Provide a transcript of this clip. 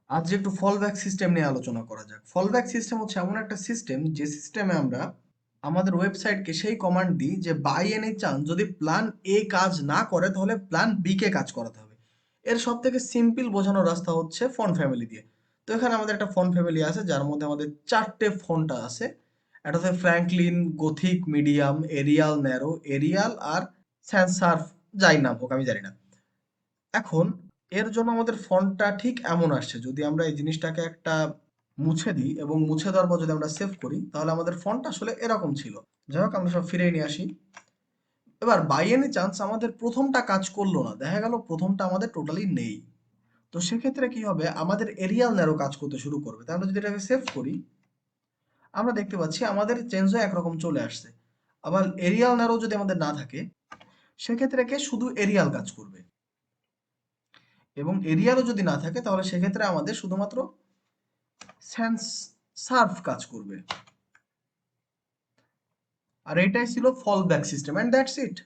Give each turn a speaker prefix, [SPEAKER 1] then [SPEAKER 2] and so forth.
[SPEAKER 1] আজ একটু fallback system নিয়ে আলোচনা করা যাক। ফলব্যাক সিস্টেম হচ্ছে এমন একটা সিস্টেম যে সিস্টেমে আমরা আমাদের ওয়েবসাইটকে সেই কমান্ড দিই যে বাই এনি চান্স যদি প্ল্যান এ কাজ না করে তাহলে প্ল্যান বি কে কাজ করাতে হবে। এর সব থেকে সিম্পল বোঝানোর রাস্তা হচ্ছে ফন্ট ফ্যামিলি দিয়ে। তো এখানে আমাদের একটা ফন্ট ফ্যামিলি আছে যার মধ্যে আমাদের চারটে ফন্টটা আছে। একটা হচ্ছে Franklin, Gothic, medium, Arial, narrow, Arial আর স্যান্স সার্ফ, যাই নাম হোক আমি জানি না। এখন এর জন্য আমাদের ফন্টটা ঠিক এমন আসছে, যদি আমরা এই জিনিসটাকে একটা মুছে দিই এবং মুছে দেওয়ার পর যদি আমরা সেভ করি তাহলে আমাদের ফন্ট আসলে এরকম ছিল। যাই হোক আমরা সব ফিরিয়ে নিয়ে আসি। এবার বাই এনি চান্স আমাদের প্রথমটা কাজ করলো না, দেখা গেল প্রথমটা আমাদের টোটালি নেই। তো সেক্ষেত্রে কি হবে, আমাদের এরিয়াল ন্যারো কাজ করতে শুরু করবে। তাই আমরা যদি এটাকে সেভ করি আমরা দেখতে পাচ্ছি আমাদের চেঞ্জ হয়ে একরকম চলে আসছে। আবার এরিয়াল ন্যারো যদি আমাদের না থাকে সেক্ষেত্রে কে শুধু এরিয়াল কাজ করবে, এবং এরিয়ালও যদি না থাকে তাহলে সেক্ষেত্রে আমাদের শুধুমাত্র স্যান্স সার্ভ কাজ করবে। আর এটাই ছিল fall back system, and that's it.